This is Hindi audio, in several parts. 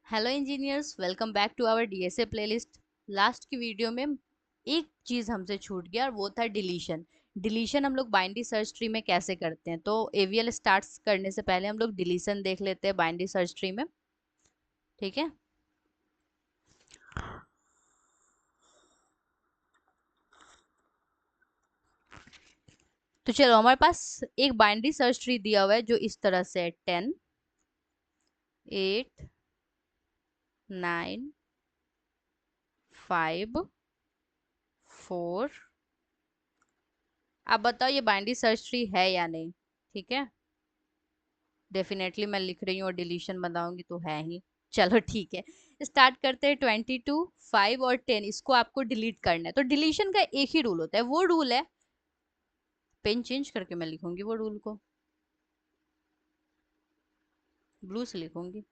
Hello engineers, welcome back to our DSA playlist. Last की वीडियो में एक चीज हमसे छूट गया और वो था डिलीशन। डिलीशन हम लोग बाइनरी सर्च ट्री में कैसे करते हैं, तो एवीएल स्टार्ट्स करने से पहले हम लोग डिलीशन देख लेते हैं बाइनरी सर्च ट्री में। ठीक है, तो चलो हमारे पास एक बाइनरी सर्च ट्री दिया हुआ है जो इस तरह से है 10, 8, 9, 5, 4। आप बताओ ये बाइनरी सर्च ट्री है या नहीं। ठीक है, डेफिनेटली मैं लिख रही हूँ और डिलीशन बताऊंगी तो है ही। चलो ठीक है, स्टार्ट करते हैं। 22, 5 और 10 इसको आपको डिलीट करना है। तो डिलीशन का एक ही रूल होता है, वो रूल है, पेन चेंज करके मैं लिखूंगी वो रूल को, ब्लू से लिखूंगी।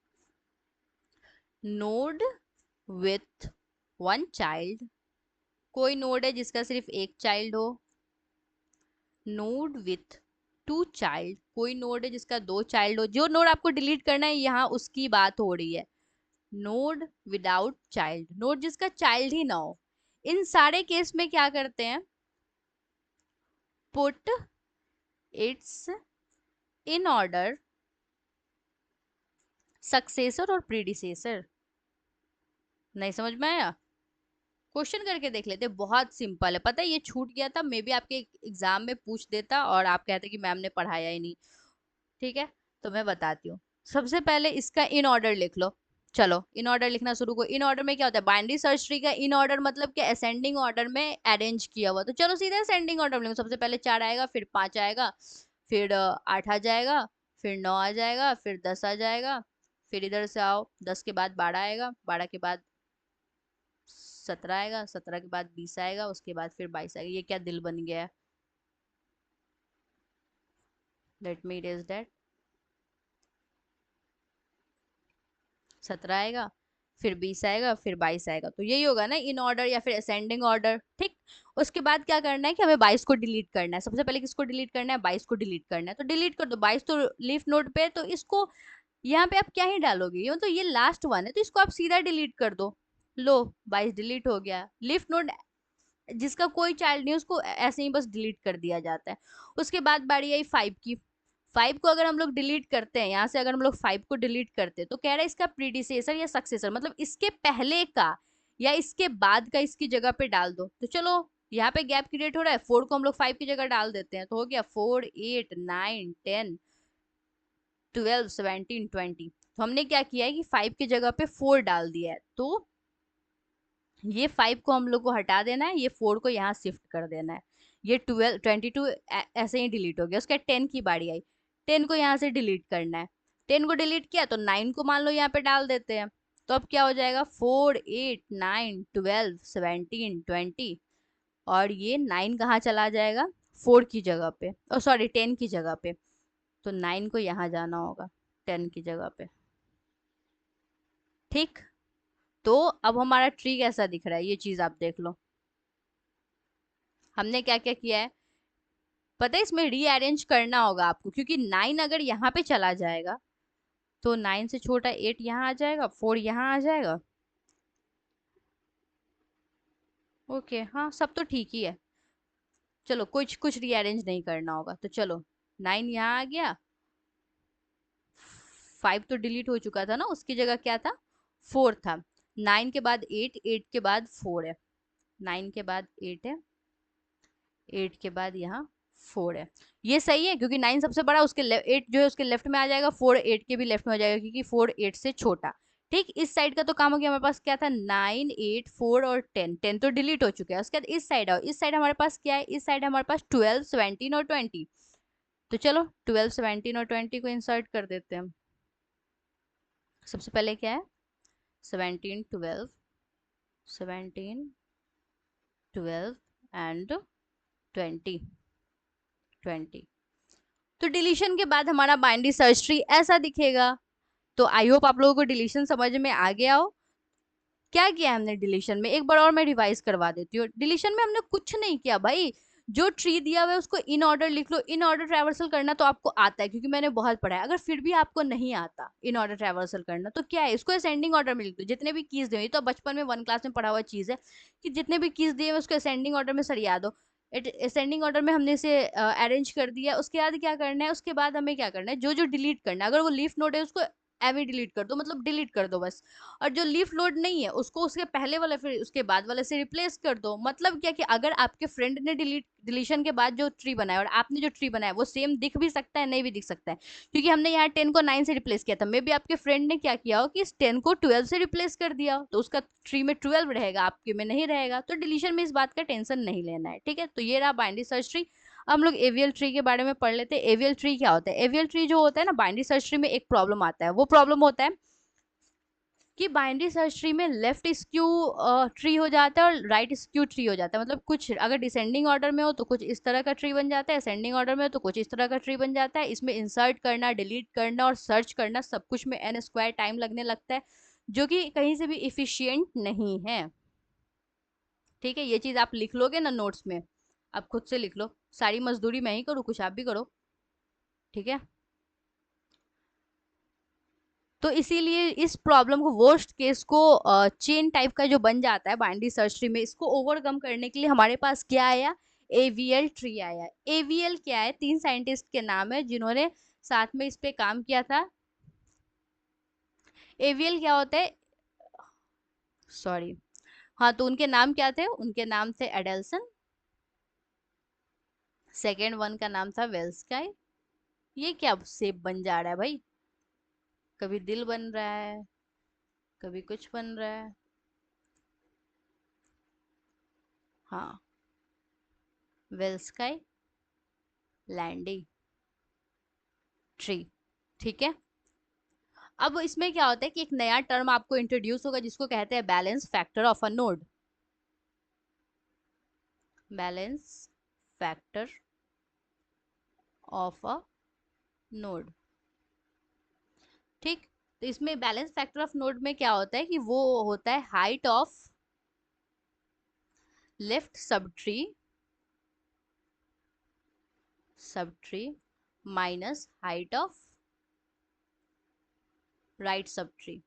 नोड विथ वन चाइल्ड, कोई नोड है जिसका सिर्फ एक चाइल्ड हो। नोड विथ टू चाइल्ड, कोई नोड है जिसका दो चाइल्ड हो। जो नोड आपको डिलीट करना है यहाँ उसकी बात हो रही है। नोड विदाउट चाइल्ड, नोड जिसका चाइल्ड ही ना हो। इन सारे केस में क्या करते हैं, put it's in order successor और प्रीडिसेसर। नहीं समझ में आया? क्वेश्चन करके देख लेते, बहुत सिंपल है। पता है ये छूट गया था, मे बी आपके एग्जाम में पूछ देता और आप कहते कि मैम ने पढ़ाया ही नहीं। ठीक है, तो मैं बताती हूँ। सबसे पहले इसका इन ऑर्डर लिख लो। चलो इन ऑर्डर लिखना शुरू करो। इन ऑर्डर में क्या होता है, बाइनरी सर्च ट्री का इन ऑर्डर मतलब कि असेंडिंग ऑर्डर में अरेंज किया हुआ। तो चलो सीधे असेंडिंग ऑर्डर में लिखो। सबसे पहले 4 आएगा, फिर 5 आएगा, फिर 8 आ जाएगा, फिर 9 आ जाएगा, फिर 10 आ जाएगा। फिर इधर से आओ, 10 के बाद 12 आएगा, 12 के बाद 17 आएगा, 17 के बाद 20 आएगा, उसके बाद फिर 22 आएगा। ये क्या दिल बन गया है, लेट मी इरेज दैट। 17 आएगा, फिर 20 आएगा, फिर 22 आएगा। तो यही होगा ना इन ऑर्डर या फिर असेंडिंग ऑर्डर। ठीक, उसके बाद क्या करना है कि हमें 22 को डिलीट करना है। सबसे पहले किसको डिलीट करना है, 22 को डिलीट करना है। तो डिलीट कर दो, 22 तो लीफ नोड पे है, तो इसको यहाँ पे आप क्या ही डालोगे, ये तो ये लास्ट वन है तो इसको आप सीधा डिलीट कर दो। लो, 22 डिलीट हो गया। लीफ नोड जिसका कोई चाइल्ड नहीं उसको ऐसे ही बस डिलीट कर दिया जाता है। उसके बाद बारी आई 5 की। 5 को अगर हम लोग डिलीट करते हैं, यहाँ से अगर हम लोग 5 को डिलीट करते हैं तो कह रहा है इसका प्रीडिसेसर या सक्सेसर, मतलब इसके पहले का या इसके बाद का इसकी जगह पे डाल दो। तो चलो यहाँ पे गैप क्रिएट हो रहा है, 4 को हम लोग 5 की जगह डाल देते हैं, तो हो गया 4, 8, 9, 10, 12, 17, 20। तो हमने क्या किया है कि 5 की जगह पे 4 डाल दिया है। तो ये 5 को हम लोग को हटा देना है, ये 4 को यहाँ शिफ्ट कर देना है। ये 12, 22 ऐसे ही डिलीट हो गया। उसके 10 की बारी आई, 10 को यहाँ से डिलीट करना है। 10 को डिलीट किया तो 9 को मान लो यहाँ पे डाल देते हैं। तो अब क्या हो जाएगा, 4, 8, 9, 12, 17, 20। और ये 9 कहाँ चला जाएगा, 4 की जगह पे, ओ सॉरी 10 की जगह पे। तो 9 को यहाँ जाना होगा 10 की जगह पे। ठीक, तो अब हमारा ट्री कैसा दिख रहा है ये चीज आप देख लो। हमने क्या क्या किया है पता है, इसमें रीअरेंज करना होगा आपको, क्योंकि 9 अगर यहाँ पे चला जाएगा तो 9 से छोटा 8 यहाँ आ जाएगा, 4 यहाँ आ जाएगा। ओके, हाँ सब तो ठीक ही है। चलो कुछ कुछ रीअरेंज नहीं करना होगा। तो चलो 9 यहाँ आ गया, 5 तो डिलीट हो चुका था ना, उसकी जगह क्या था, 4 था। 9 के बाद 8, 8 के बाद 4 है, 9 के बाद 8 है, 8 के बाद यहाँ 4 है। ये सही है क्योंकि 9 सबसे बड़ा, उसके 8 जो है उसके लेफ्ट में आ जाएगा, 4 8 के भी लेफ्ट में आ जाएगा क्योंकि 4 8 से छोटा। ठीक, इस साइड का तो काम हो गया। हमारे पास क्या था, 9, 8, 4 और 10। 10 तो डिलीट हो चुका है। उसके बाद इस साइड आओ, इस साइड हमारे पास क्या है, इस साइड हमारे पास 12, 17 और 20। तो चलो 12, 17 और 20 को इंसर्ट कर देते हैं। सबसे पहले क्या है, 17, 12, 17, 12 एंड 20, 20। तो डिलीशन के बाद हमारा बाइनरी सर्च ट्री ऐसा दिखेगा। तो आई होप आप लोगों को डिलीशन समझ में आ गया हो। क्या किया हमने डिलीशन में, एक बार और मैं रिवाइज करवा देती हूँ। डिलीशन में हमने कुछ नहीं किया भाई, जो ट्री दिया हुआ है उसको इन ऑर्डर लिख लो। इन ऑर्डर ट्रैवर्सल करना तो आपको आता है क्योंकि मैंने बहुत पढ़ा है। अगर फिर भी आपको नहीं आता इन ऑर्डर ट्रैवर्सल करना तो क्या है, इसको असेंडिंग ऑर्डर में लिख दो। जितने भी कीज दिए, तो बचपन में 1 क्लास में पढ़ा हुआ चीज है कि जितने भी कीज दिए उसको असेंडिंग ऑर्डर में सरिया दो। असेंडिंग ऑर्डर में हमने इसे अरेंज कर दिया। उसके बाद क्या करना है, उसके बाद हमें क्या करना है, जो जो डिलीट करना है, अगर वो लीफ नोड है उसको एवी डिलीट कर दो, मतलब डिलीट कर दो बस। और जो लीफ लोड नहीं है उसको उसके पहले वाले फिर उसके बाद वाले से रिप्लेस कर दो। मतलब क्या कि अगर आपके फ्रेंड ने डिलीशन के बाद जो ट्री बनाया और आपने जो ट्री बनाया वो सेम दिख भी सकता है, नहीं भी दिख सकता है, क्योंकि हमने यहाँ 10 को 9 से रिप्लेस किया था। मे बी आपके फ्रेंड ने क्या किया हो कि इस 10 को 12 से रिप्लेस कर दिया, तो उसका ट्री में 12 रहेगा, आपके में नहीं रहेगा। तो डिलीशन में इस बात का टेंशन नहीं लेना है, ठीक है। तो ये रहा बाइनरी सर्च ट्री। अब हम लोग एवीएल ट्री के बारे में पढ़ लेते हैं। एवीएल ट्री क्या होता है? एवीएल ट्री जो होता है ना, बाइनरी सर्च ट्री में एक प्रॉब्लम आता है। वो प्रॉब्लम होता है कि बाइनरी सर्च ट्री में लेफ्ट स्क्यू ट्री हो जाता है और राइट स्क्यू ट्री हो जाता है। मतलब कुछ अगर डिसेंडिंग ऑर्डर में हो तो कुछ इस तरह का ट्री बन जाता है, असेंडिंग ऑर्डर में हो तो कुछ इस तरह का ट्री बन जाता है। इसमें इंसर्ट करना, डिलीट करना और सर्च करना सब कुछ में n स्क्वायर टाइम लगने लगता है, जो कि कहीं से भी इफिशियंट नहीं है, ठीक है। ये चीज आप लिख लोगे ना नोट्स में, आप खुद से लिख लो। सारी मजदूरी मैं ही करूँ, कुछ आप भी करो, ठीक है। तो इसीलिए इस प्रॉब्लम को, वर्स्ट केस को चेन टाइप का जो बन जाता है बाइनरी सर्च ट्री में, इसको ओवरकम करने के लिए हमारे पास क्या आया? एवीएल ट्री आया। एवीएल क्या है? 3 साइंटिस्ट के नाम है जिन्होंने साथ में इस पे काम किया था। एवीएल क्या होता है? सॉरी, हाँ, तो उनके नाम क्या थे? उनके नाम थे एडेल्सन, सेकेंड वन का नाम था वेल्सकाई। ये क्या शेप बन जा रहा है भाई? कभी दिल बन रहा है, कभी कुछ बन रहा है। हाँ, वेल्सकाई लैंडी ट्री, ठीक है। अब इसमें क्या होता है कि एक नया टर्म आपको इंट्रोड्यूस होगा जिसको कहते हैं balance factor of a node. Balance factor of a node, ठीक। तो इसमें बैलेंस फैक्टर ऑफ नोड में क्या होता है कि वो होता है height of left sub tree minus height of right sub tree.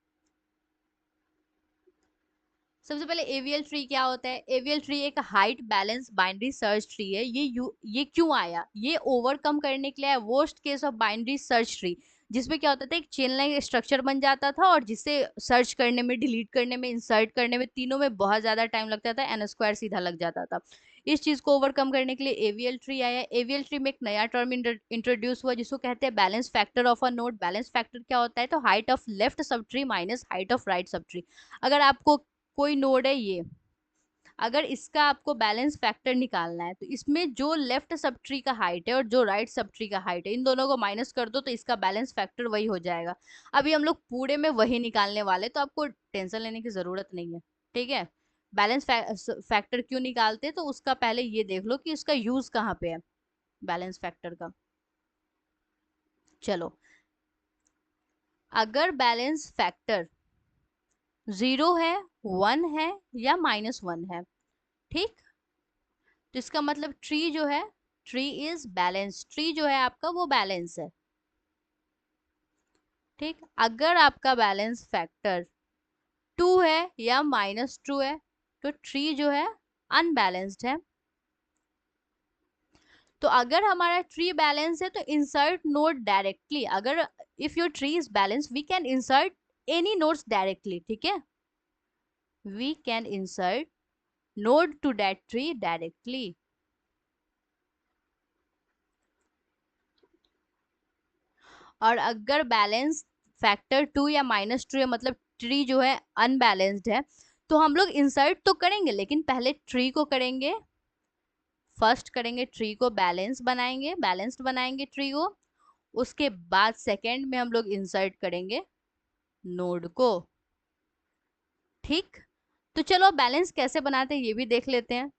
सबसे पहले एवीएल ट्री क्या होता है? एवीएल ट्री एक height balance binary search tree है। ये क्यों आया? ये ओवरकम करने के लिए है worst case of binary search tree, जिसमें क्या होता था, एक चेन लाइन स्ट्रक्चर बन जाता था और जिससे सर्च करने में, डिलीट करने में, इंसर्ट करने में, तीनों में बहुत ज्यादा टाइम लगता था, एन स्क्वायर सीधा लग जाता था। इस चीज को ओवरकम करने के लिए एवीएल ट्री आया। एवीएल ट्री में एक नया टर्म इंट्रोड्यूस हुआ जिसको कहते हैं balance factor of a node. Balance factor क्या होता है? तो height of left sub tree minus height of right sub tree. अगर आपको कोई नोड है ये, अगर इसका आपको बैलेंस फैक्टर निकालना है तो इसमें जो लेफ्ट सब ट्री का हाइट है और जो राइट सब ट्री का हाइट है, इन दोनों को माइनस कर दो तो इसका बैलेंस फैक्टर वही हो जाएगा। अभी हम लोग पूरे में वही निकालने वाले, तो आपको टेंशन लेने की जरूरत नहीं है, ठीक है। बैलेंस फैक्टर क्यों निकालते हैं तो उसका पहले ये देख लो कि इसका यूज कहाँ पे है बैलेंस फैक्टर का। चलो, अगर बैलेंस फैक्टर 0 है, 1 है या -1 है, ठीक, तो इसका मतलब ट्री जो है, ट्री इज बैलेंस। ट्री जो है आपका वो बैलेंस है, ठीक। अगर आपका बैलेंस फैक्टर 2 है या -2 है तो ट्री जो है अनबैलेंस्ड है। तो अगर हमारा ट्री बैलेंस है तो इंसर्ट नोड डायरेक्टली। अगर if your tree is balance we can insert any nodes directly, ठीक है। We can insert node to that tree directly. और अगर बैलेंस फैक्टर 2 या -2 है, मतलब ट्री जो है अनबैलेंस्ड है, तो हम लोग इंसर्ट तो करेंगे लेकिन पहले ट्री को करेंगे, फर्स्ट करेंगे ट्री को बैलेंस बनाएंगे, बैलेंस्ड बनाएंगे ट्री को। उसके बाद सेकंड में हम लोग इंसर्ट करेंगे नोड को, ठीक। तो चलो बैलेंस कैसे बनाते हैं ये भी देख लेते हैं।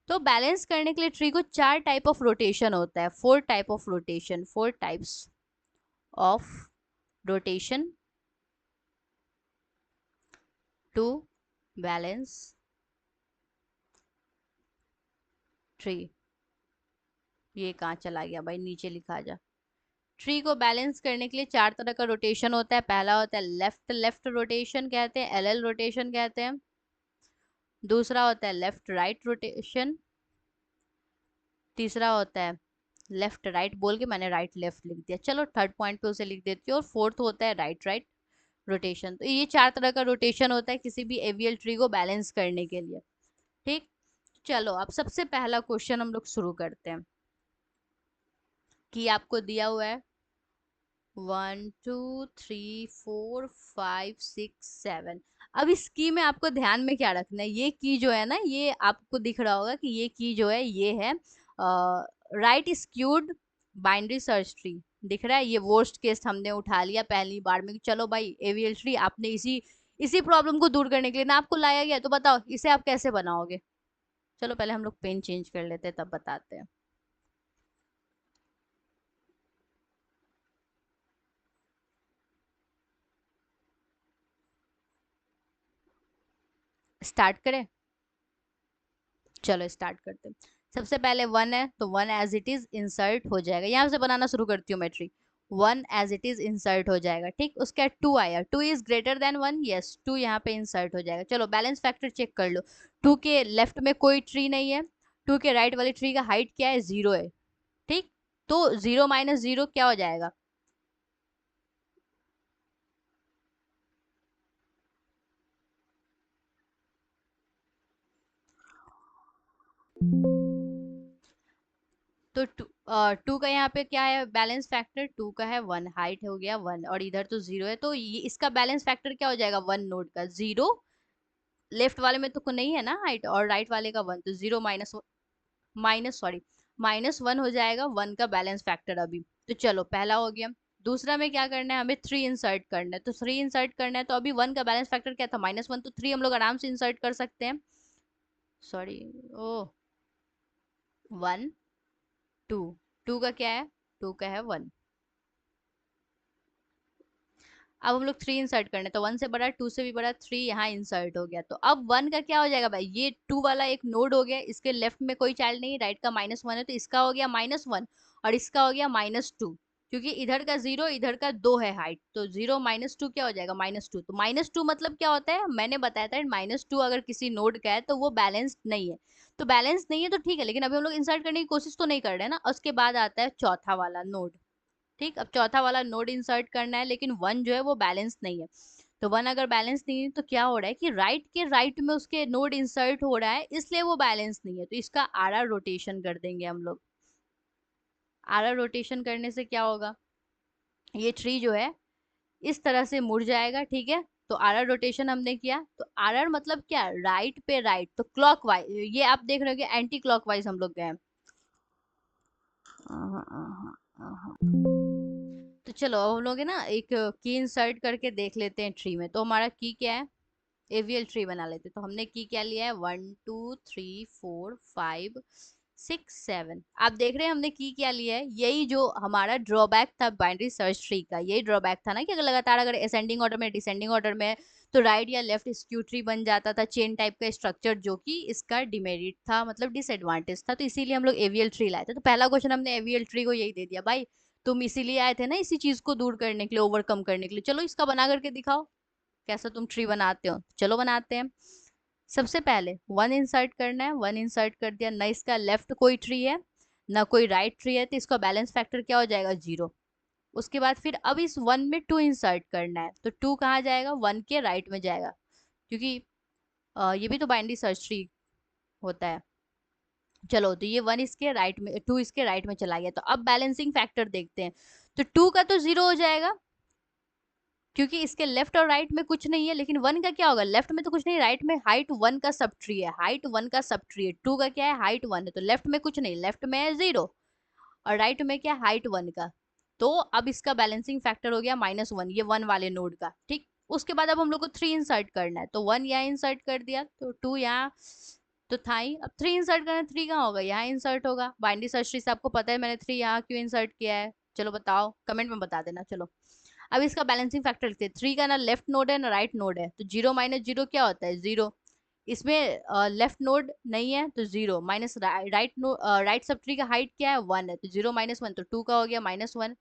तो बैलेंस करने के लिए ट्री को 4 टाइप ऑफ रोटेशन होता है, 4 type of rotation, 4 types of rotation to balance tree. ये कहाँ चला गया भाई, नीचे लिखा जा। ट्री को बैलेंस करने के लिए चार तरह का रोटेशन होता है। पहला होता है लेफ्ट लेफ्ट रोटेशन कहते हैं, एलएल रोटेशन कहते हैं। दूसरा होता है लेफ्ट राइट रोटेशन। तीसरा होता है लेफ्ट राइट, बोल के मैंने राइट लेफ्ट लिख दिया, चलो थर्ड पॉइंट पे उसे लिख देती हूँ। और फोर्थ होता है राइट राइट रोटेशन। तो ये चार तरह का रोटेशन होता है किसी भी एवीएल ट्री को बैलेंस करने के लिए। ठीक, चलो अब सबसे पहला क्वेश्चन हम लोग शुरू करते हैं कि आपको दिया हुआ है 1 2 3 4 5 6 7। अब इस की में आपको ध्यान में क्या रखना है, ये की जो है ना, ये आपको दिख रहा होगा कि ये की जो है ये है right skewed binary search tree. दिख रहा है, ये वर्स्ट केस हमने उठा लिया पहली बार में कि चलो भाई एवीएल ट्री आपने इसी इसी प्रॉब्लम को दूर करने के लिए ना आपको लाया गया, तो बताओ इसे आप कैसे बनाओगे। चलो पहले हम लोग पेन चेंज कर लेते हैं तब बताते हैं। स्टार्ट करें, चलो स्टार्ट करते हैं। सबसे पहले वन है तो one as it is insert हो जाएगा, यहाँ से बनाना शुरू करती हूँ मैं tree. One as it is insert हो जाएगा। ठीक, उसके बाद टू आया, two is greater than one, yes two यहाँ पे इंसर्ट हो जाएगा। चलो बैलेंस फैक्टर चेक कर लो। टू के लेफ्ट में कोई ट्री नहीं है, टू के राइट वाली ट्री का हाइट क्या है, जीरो है। ठीक, तो जीरो माइनस जीरो क्या हो जाएगा, तो टू का यहाँ पे क्या है बैलेंस फैक्टर, टू का है वन, हाइट हो गया वन और इधर तो जीरो है, तो ये इसका बैलेंस फैक्टर क्या हो जाएगा, वन नोड का जीरो। लेफ्ट वाले में तो को नहीं है ना हाइट, और राइट वाले का वन, तो zero minus minus sorry minus one हो जाएगा वन का बैलेंस फैक्टर अभी। तो चलो पहला हो गया। दूसरा में क्या करना है, हमें थ्री इंसर्ट करना है, तो थ्री इंसर्ट करना है तो अभी वन का बैलेंस फैक्टर क्या था, माइनस वन, तो थ्री हम लोग आराम से इंसर्ट कर सकते हैं। Sorry, oh one two, two का क्या है, टू का है वन। अब हम लोग थ्री इंसर्ट करने, तो वन से बड़ा टू से भी बड़ा थ्री यहाँ इंसर्ट हो गया, तो अब वन का क्या हो जाएगा भाई, ये टू वाला एक नोड हो गया, इसके लेफ्ट में कोई चाइल्ड नहीं, राइट का माइनस वन है, तो इसका हो गया माइनस वन और इसका हो गया माइनस टू। क्योंकि इधर का जीरो इधर का दो है हाइट, तो जीरो माइनस टू क्या हो जाएगा, माइनस टू। तो माइनस टू मतलब क्या होता है, मैंने बताया था माइनस टू अगर किसी नोड का है तो वो बैलेंस नहीं है। तो बैलेंस नहीं है तो ठीक है, लेकिन अभी हम लोग इंसर्ट करने की कोशिश तो नहीं कर रहे हैं ना। उसके बाद आता है चौथा वाला नोड। ठीक, अब चौथा वाला नोड इंसर्ट करना है, लेकिन वन जो है वो बैलेंस नहीं है। तो वन अगर बैलेंस नहीं है तो क्या हो रहा है कि राइट के राइट में उसके नोड इंसर्ट हो रहा है, इसलिए वो बैलेंस नहीं है, तो इसका आरआर रोटेशन कर देंगे हम लोग। आरआर रोटेशन करने से क्या होगा, ये ट्री जो है इस तरह से मुड़ जाएगा। ठीक है, तो आरआर रोटेशन हमने किया, तो आरआर मतलब क्या, राइट पे राइट, तो क्लॉक वाइज, ये आप देख रहे हो कि एंटी क्लॉक वाइज हम लोग गए। आहा, आहा, आहा। तो चलो अब हम लोग है ना एक की इंसर्ट करके देख लेते हैं ट्री में। तो हमारा की क्या है, एवीएल ट्री बना लेते हैं। तो हमने की क्या लिया है, 1 2 3 4 5 6 7। आप देख रहे हैं हमने की क्या लिया है, यही जो हमारा ड्रॉबैक था बाइनरी सर्च ट्री का, यही ड्रॉबैक था ना कि अगर लगातार अगर असेंडिंग ऑर्डर में डिसेंडिंग ऑर्डर में तो राइट या लेफ्ट स्क्यू ट्री बन जाता था, चेन टाइप का स्ट्रक्चर, जो कि इसका डिमेरिट था, मतलब डिसएडवांटेज था। तो इसीलिए हम लोग एवीएल ट्री लाए थे। तो पहला क्वेश्चन हमने एवीएल ट्री को यही दे दिया, भाई तुम इसीलिए आए थे ना इसी चीज को दूर करने के लिए, ओवरकम करने के लिए, चलो इसका बना करके दिखाओ कैसा तुम ट्री बनाते हो। चलो बनाते हैं। सबसे पहले वन इंसर्ट करना है, वन इंसर्ट कर दिया ना, इसका लेफ्ट कोई ट्री है ना कोई राइट ट्री है, तो इसका बैलेंस फैक्टर क्या हो जाएगा, जीरो। उसके बाद फिर अब इस वन में टू इंसर्ट करना है, तो टू कहाँ जाएगा, वन के राइट में जाएगा, क्योंकि ये भी तो बाइनरी सर्च ट्री होता है। चलो तो ये वन इसके राइट में, टू इसके राइट में चला गया, तो अब बैलेंसिंग फैक्टर देखते हैं। तो टू का तो जीरो हो जाएगा, क्योंकि इसके लेफ्ट और राइट में कुछ नहीं है, लेकिन वन का क्या होगा, लेफ्ट में तो कुछ नहीं, राइट में हाइट वन का सब ट्री है, हाइट वन का सब ट्री है। टू का क्या है, हाइट वन है, तो लेफ्ट में कुछ नहीं, लेफ्ट में है जीरो, और राइट में क्या, हाइट वन का। तो अब इसका बैलेंसिंग फैक्टर हो गया माइनस वन, ये वन वाले नोड का। ठीक, उसके बाद अब हम लोग को थ्री इंसर्ट करना है, तो वन यहाँ इंसर्ट कर दिया, तो टू यहाँ तो था ही। अब थ्री इंसर्ट करना, थ्री कहाँ होगा, यहाँ इंसर्ट होगा। बाइनरी सर्च ट्री से आपको पता है मैंने थ्री यहाँ क्यों इंसर्ट किया है, चलो बताओ कमेंट में बता देना। चलो अब इसका बैलेंसिंग फैक्टर लिखते हैं। थ्री का ना लेफ्ट नोड है ना राइट नोड है, तो जीरो माइनस जीरो क्या होता है, जीरो। इसमें लेफ्ट नोड नहीं है तो zero, minus right sub tree का हाइट क्या है 1 है, तो 0 - 1 तो 2 का हो गया -1।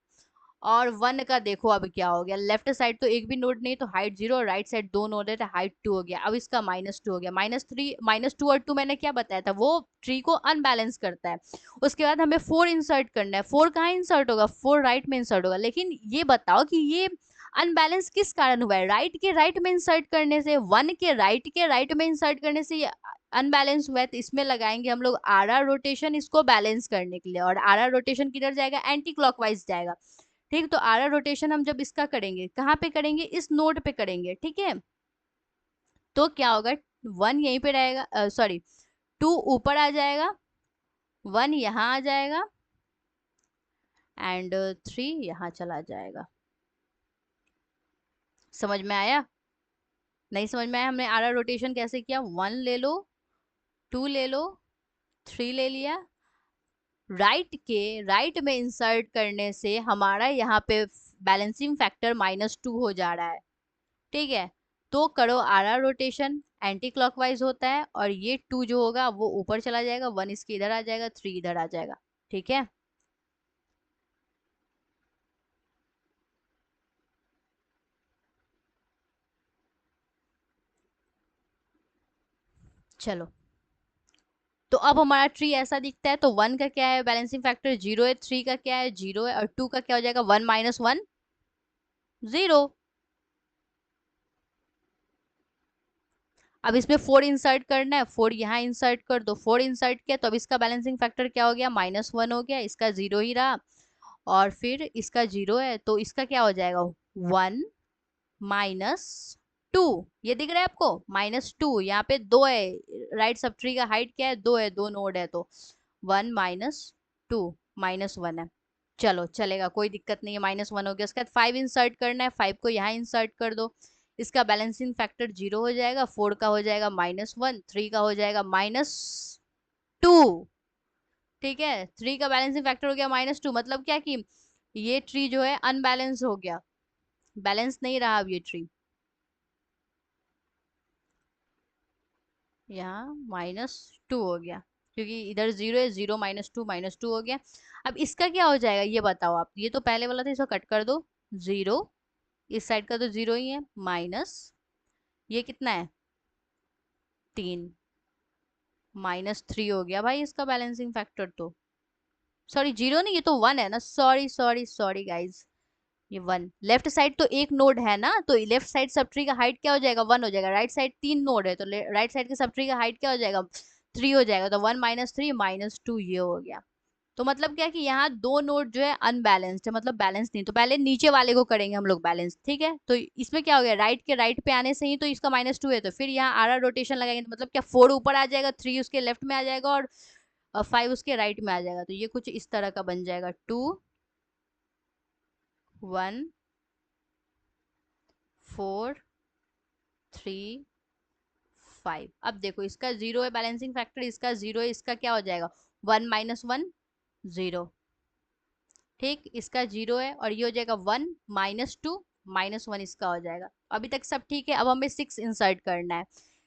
और 1 का देखो अब क्या हो गया, लेफ्ट साइड तो एक भी नोड नहीं तो हाइट 0, और राइट साइड 2 नोड है तो हाइट 2 हो गया। अब इसका -2 हो गया, -3 -2 और 2 मैंने क्या बताया था, वो ट्री को अनबैलेंस करता है। उसके बाद हमें 4 इंसर्ट करना है। 4 कहाँ इंसर्ट होगा, 4 राइट में इंसर्ट होगा। लेकिन ये बताओ कि ये अनबैलेंस किस कारण हुआ है, राइट के राइट में इंसर्ट करने से, 1 के राइट में इंसर्ट करने से ये अनबैलेंस हुआ है। तो इसमें लगाएंगे हम लोग आर आर रोटेशन इसको बैलेंस करने के लिए, और आर आर रोटेशन किधर जाएगा, एंटी क्लॉकवाइज जाएगा। ठीक, तो आर आर रोटेशन हम जब इसका करेंगे कहाँ पे करेंगे, इस नोड पे करेंगे, ठीक है। तो क्या होगा, 1 यहीं पे रहेगा, सॉरी 2 ऊपर आ जाएगा, 1 यहाँ आ जाएगा, एंड 3 यहाँ चला जाएगा। समझ में आया, नहीं समझ में आया, हमने आर आर रोटेशन कैसे किया, 1 ले लो, 2 ले लो, 3 ले लिया, राइट में इंसर्ट करने से हमारा यहाँ पे बैलेंसिंग फैक्टर -2 हो जा रहा है, ठीक है। तो करो R R rotation, anti clockwise होता है, और ये 2 जो होगा वो ऊपर चला जाएगा, 1 इसके इधर आ जाएगा, 3 इधर आ जाएगा, ठीक है। चलो, तो अब हमारा ट्री ऐसा दिखता है। तो 1 का क्या है बैलेंसिंग फैक्टर, 0 है, 3 का क्या है 0 है, और 2 का क्या हो जाएगा, 1 - 1 0। अब इसमें 4 इंसर्ट करना है, 4 यहाँ इंसर्ट कर दो, 4 इंसर्ट किया तो अब इसका बैलेंसिंग फैक्टर क्या हो गया, -1 हो गया, इसका 0 ही रहा, और फिर इसका 0 है तो इसका क्या हो जाएगा, 1 -2। ये दिख रहा है आपको, -2, यहाँ पे 2 है, राइट सब ट्री का हाइट क्या है 2 है, 2 नोड है, तो 1 -2 -1 है। चलो चलेगा, कोई दिक्कत नहीं है, -1 हो गया। उसके बाद 5 इंसर्ट करना है, 5 को यहाँ इंसर्ट कर दो, इसका बैलेंसिंग फैक्टर 0 हो जाएगा, 4 का हो जाएगा -1, 3 का हो जाएगा -2, ठीक है। 3 का बैलेंसिंग फैक्टर हो गया -2, मतलब क्या कि ये ट्री जो है अनबैलेंस हो गया, बैलेंस नहीं रहा अब ये ट्री। यहाँ -2 हो गया, क्योंकि इधर 0 है, 0 -2 हो गया। अब इसका क्या हो जाएगा ये बताओ आप, ये तो पहले वाला था, इसको कट कर दो, 0, इस साइड का तो 0 ही है, माइनस ये कितना है 3, -3 हो गया भाई इसका बैलेंसिंग फैक्टर। तो सॉरी 0 नहीं, ये तो 1 है ना, सॉरी सॉरी सॉरी गाइज, ये 1, लेफ्ट साइड तो एक नोड है ना, तो लेफ्ट साइड सब ट्री का हाइट क्या हो जाएगा, 1 हो जाएगा। राइट साइड 3 नोड है तो राइट साइड के सब ट्री का हाइट क्या हो जाएगा, 3 हो जाएगा। तो 1 -3 -2 ये हो गया। तो मतलब क्या कि यहाँ दो नोड जो है अनबैलेंस्ड है, मतलब बैलेंस नहीं। तो पहले नीचे वाले को करेंगे हम लोग बैलेंस, ठीक है। तो इसमें क्या हो गया, राइट के राइट पे आने से ही तो इसका -2 है, तो फिर यहाँ आर आर रोटेशन लगाएंगे, तो मतलब क्या 4 ऊपर आ जाएगा, 3 उसके लेफ्ट में आ जाएगा, और 5 उसके राइट में आ जाएगा। तो ये कुछ इस तरह का बन जाएगा, 2 1 4 3 5। अब देखो इसका 0 है बैलेंसिंग फैक्टर, इसका 0 है, इसका क्या हो जाएगा, 1 -1 0, ठीक। इसका 0 है, और ये हो जाएगा 1 -2 -1, इसका हो जाएगा। अभी तक सब ठीक है। अब हमें 6 इंसर्ट करना है,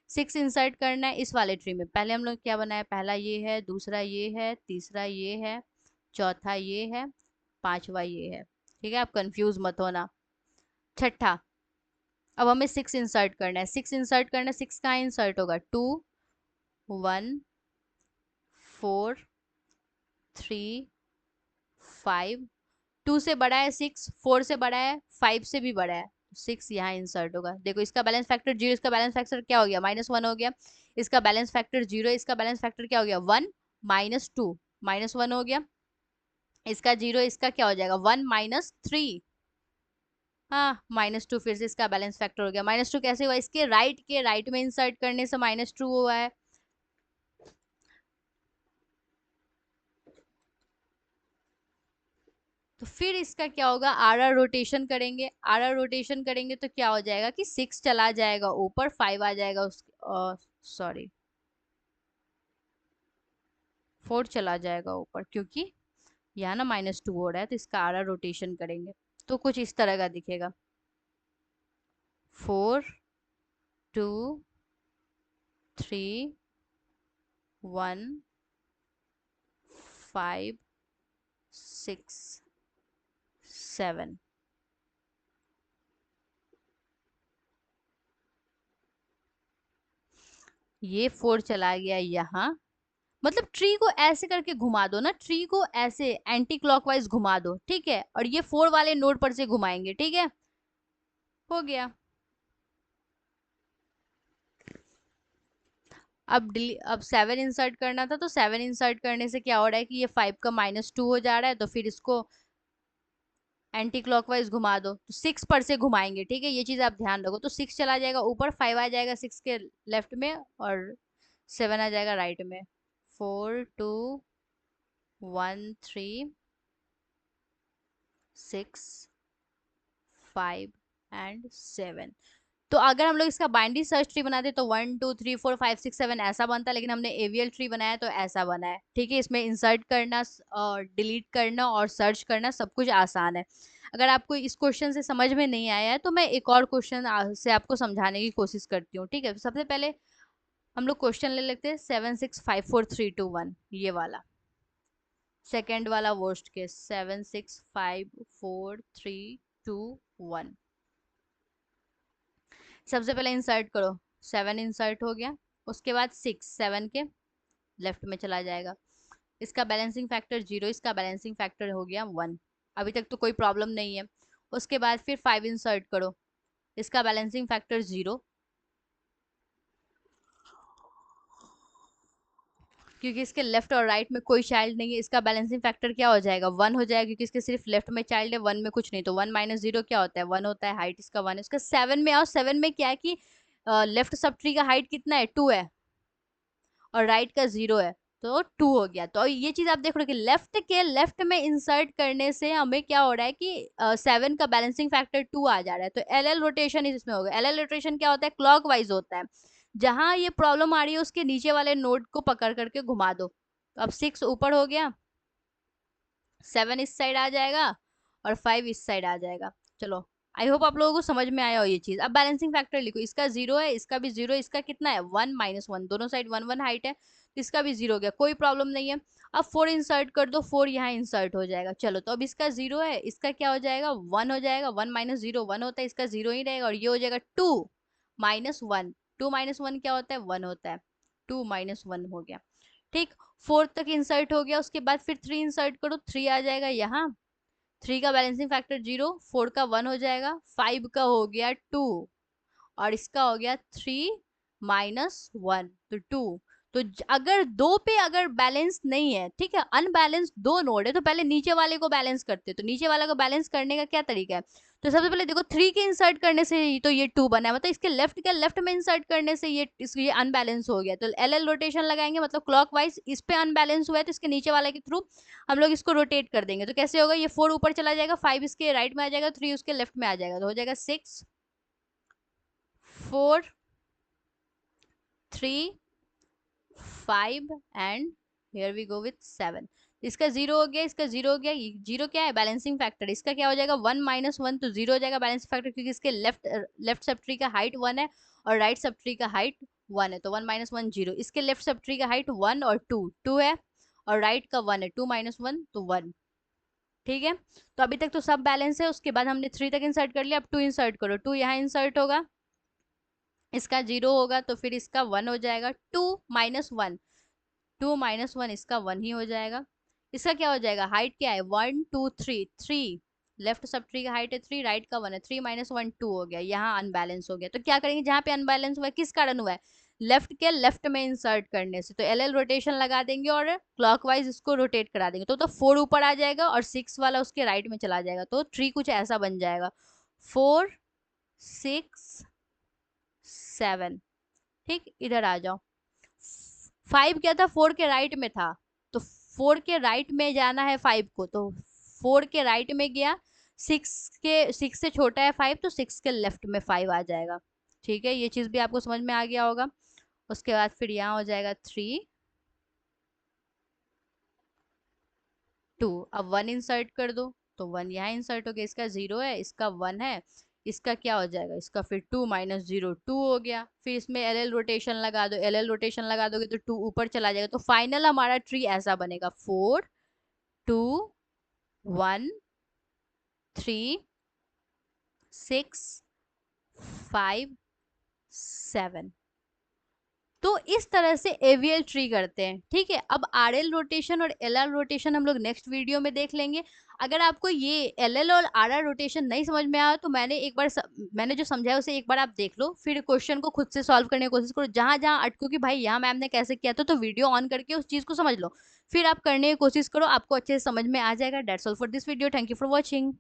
6 इंसर्ट करना है इस वाले ट्री में। पहले हम लोग क्या बनाया, पहला ये है, दूसरा ये है, तीसरा ये है, चौथा ये है, पांचवा ये है, ठीक है। आप कंफ्यूज मत होना। छठा, अब हमें 6 इंसर्ट करना है, 6 इंसर्ट करना है, 6 कहाँ इंसर्ट होगा, 2 1 4 3 5, 2 से बड़ा है 6, 4 से बड़ा है, 5 से भी बड़ा है, 6 यहाँ इंसर्ट होगा। देखो इसका बैलेंस फैक्टर 0, इसका बैलेंस फैक्टर क्या हो गया, -1 हो गया। इसका बैलेंस फैक्टर 0, इसका बैलेंस फैक्टर क्या हो गया, 1 -2 -1 हो गया। इसका 0, इसका क्या हो जाएगा, 1 -3, हाँ -2, फिर से इसका बैलेंस फैक्टर हो गया। -2 कैसे हुआ, इसके राइट के राइट में इंसर्ट करने से -2 हुआ है। तो फिर इसका क्या होगा, आर आर रोटेशन करेंगे, आर आर रोटेशन करेंगे तो क्या हो जाएगा कि 6 चला जाएगा ऊपर, 5 आ जाएगा उस, सॉरी 4 चला जाएगा ऊपर, क्योंकि यहाँ ना -2 हो रहा है, तो इसका आर आर रोटेशन करेंगे तो कुछ इस तरह का दिखेगा, 4 2 3 1 5 6 7। ये 4 चला गया यहाँ, मतलब ट्री को ऐसे करके घुमा दो ना, ट्री को ऐसे एंटी क्लॉकवाइज घुमा दो, ठीक है, और ये 4 वाले नोड पर से घुमाएंगे, ठीक है, हो गया। अब 7 इंसर्ट करना था, तो 7 इंसर्ट करने से क्या हो रहा है कि ये 5 का -2 हो जा रहा है, तो फिर इसको एंटी क्लॉकवाइज घुमा दो, तो 6 पर से घुमाएंगे, ठीक है, ये चीज आप ध्यान रखो। तो 6 चला जाएगा ऊपर, 5 आ जाएगा 6 के लेफ्ट में, और 7 आ जाएगा राइट में। 4 2 1 3 6 5 एंड 7। तो अगर हम लोग इसका बाइनरी सर्च ट्री बनाते तो 1 2 3 4 5 6 7 ऐसा बनता, लेकिन हमने एवीएल ट्री बनाया तो ऐसा बना है, ठीक है। इसमें इंसर्ट करना और डिलीट करना और सर्च करना सब कुछ आसान है। अगर आपको इस क्वेश्चन से समझ में नहीं आया है तो मैं एक और क्वेश्चन से आपको समझाने की कोशिश करती हूँ, ठीक है। सबसे पहले हम लोग क्वेश्चन ले लेते हैं 7 6 5 4 3 2 1, ये वाला सेकेंड वाला वर्स्ट केस, 7 6 5 4 3 2 1। सबसे पहले इंसर्ट करो, 7 इंसर्ट हो गया, उसके बाद 6 7 के लेफ्ट में चला जाएगा, इसका बैलेंसिंग फैक्टर 0, इसका बैलेंसिंग फैक्टर हो गया 1, अभी तक तो कोई प्रॉब्लम नहीं है। उसके बाद फिर 5 इंसर्ट करो, इसका बैलेंसिंग फैक्टर 0, क्योंकि इसके लेफ्ट और राइट में कोई चाइल्ड नहीं है, इसका बैलेंसिंग फैक्टर क्या हो जाएगा 1 हो जाएगा, क्योंकि इसके सिर्फ लेफ्ट में चाइल्ड है, 1 में कुछ नहीं, तो 1 -0 क्या होता है 1 होता है, हाइट इसका 1 है। उसका 7 में आओ, 7 में क्या है कि लेफ्ट सब ट्री का हाइट कितना है 2 है, और राइट का 0 है, तो 2 हो गया। तो ये चीज आप देख रहे हो कि लेफ्ट के लेफ्ट में इंसर्ट करने से हमें क्या हो रहा है कि 7 का बैलेंसिंग फैक्टर 2 आ जा रहा है, तो एल एल रोटेशन इसमें होगा। एल एल रोटेशन क्या होता है, क्लॉक वाइज होता है, जहां ये प्रॉब्लम आ रही है उसके नीचे वाले नोड को पकड़ करके घुमा दो। तो अब 6 ऊपर हो गया, 7 इस साइड आ जाएगा, और 5 इस साइड आ जाएगा। चलो, आई होप आप लोगों को समझ में आया हो ये चीज। अब बैलेंसिंग फैक्टर लिखो, इसका 0 है, इसका भी 0, इसका कितना है 1 -1, दोनों साइड 1 1 हाइट है, तो इसका भी 0 हो गया, कोई प्रॉब्लम नहीं है। अब 4 इंसर्ट कर दो, 4 यहाँ इंसर्ट हो जाएगा। चलो, तो अब इसका 0 है, इसका क्या हो जाएगा 1 हो जाएगा, 1 -0 1 होता है, इसका 0 ही रहेगा, और ये हो जाएगा 2 -1, 2 -1 क्या होता है 1 होता है, 2 -1 हो गया, ठीक। 4 तक इंसर्ट हो गया, उसके बाद फिर 3 इंसर्ट करो, 3 आ जाएगा यहाँ, 3 का बैलेंसिंग फैक्टर 0, 4 का 1 हो जाएगा, 5 का हो गया 2, और इसका हो गया 3 -1, तो 2। तो अगर दो पे अगर बैलेंस नहीं है, ठीक है, अनबैलेंस दो नोड है, तो पहले नीचे वाले को बैलेंस करते, तो नीचे वाले को बैलेंस करने का क्या तरीका है, तो सबसे पहले देखो 3 के इंसर्ट करने से तो ये 2 बना है, मतलब इसके लेफ्ट के लेफ्ट में इंसर्ट करने से ये अनबैलेंस हो गया, तो एल एल रोटेशन लगाएंगे, मतलब क्लॉकवाइज इस पे अनबैलेंस हुआ है, तो इसके नीचे वाले के थ्रू हम लोग इसको रोटेट कर देंगे। तो कैसे होगा, ये 4 ऊपर चला जाएगा, 5 इसके राइट में आ जाएगा, 3 उसके लेफ्ट में आ जाएगा, तो हो जाएगा 6 4 3 5 and here we go with 7। इसका 0 हो गया, इसका 0 हो गया, 0 क्या है बैलेंसिंग फैक्टर, इसका क्या हो जाएगा 1 -1, तो 0 हो जाएगा बैलेंसिंग फैक्टर, क्योंकि इसके लेफ्ट लेफ्ट सब ट्री का हाइट 1 है, और राइट सब ट्री का हाइट 1 है, तो 1 -1 0, इसके लेफ्ट सब ट्री का हाइट 1 और 2 2 है, और राइट का 1 है, 2 -1 तो 1, ठीक है। तो अभी तक तो सब बैलेंस है। उसके बाद हमने 3 तक इंसर्ट कर लिया, अब 2 इंसर्ट करो, 2 यहाँ इंसर्ट होगा, इसका 0 होगा, तो फिर इसका 1 हो जाएगा, 2 -1, 2 -1 इसका 1 ही हो जाएगा। इसका क्या हो जाएगा, हाइट क्या है 1 2 3 3, लेफ्ट सब ट्री का हाइट है 3, राइट का 1 है, 3 -1 2 हो गया, यहाँ अनबैलेंस हो गया। तो क्या करेंगे, जहाँ पे अनबैलेंस हुआ है किस कारण हुआ है, लेफ्ट के लेफ्ट में इंसर्ट करने से, तो एल एल रोटेशन लगा देंगे और क्लॉकवाइज इसको रोटेट करा देंगे, तो 4 ऊपर आ जाएगा और 6 वाला उसके राइट में चला जाएगा, तो ट्री कुछ ऐसा बन जाएगा 4 6 7, ठीक। इधर आ जाओ, 5 क्या था 4 के राइट में था, तो 4 के राइट में जाना है 5 को, तो 4 के राइट में गया, 6 से छोटा है 5, तो 6 के लेफ्ट में 5 आ जाएगा, ठीक है। ये चीज भी आपको समझ में आ गया होगा। उसके बाद फिर यहाँ हो जाएगा 3 2, अब 1 इंसर्ट कर दो, तो 1 यहाँ इंसर्ट हो गया, इसका 0 है, इसका 1 है, इसका क्या हो जाएगा, इसका फिर 2 माइनस 0 2 हो गया। फिर इसमें एल एल रोटेशन लगा दो, एल एल रोटेशन लगा दोगे तो 2 ऊपर चला जाएगा। तो फाइनल हमारा ट्री ऐसा बनेगा 4 2 1 3 6 5 7। तो इस तरह से एवीएल ट्री करते हैं। ठीक है, अब आरएल रोटेशन और एलआर रोटेशन हम लोग नेक्स्ट वीडियो में देख लेंगे। अगर आपको ये एलएल और आरआर रोटेशन नहीं समझ में आया तो मैंने जो समझाया उसे एक बार आप देख लो, फिर क्वेश्चन को खुद से सॉल्व करने की कोशिश करो। जहां जहां अटको कि भाई यहाँ मैम ने कैसे किया था, तो वीडियो ऑन करके उस चीज को समझ लो, फिर आप करने की कोशिश करो, आपको अच्छे से समझ में आ जाएगा। That's all for this video, thank you for watching.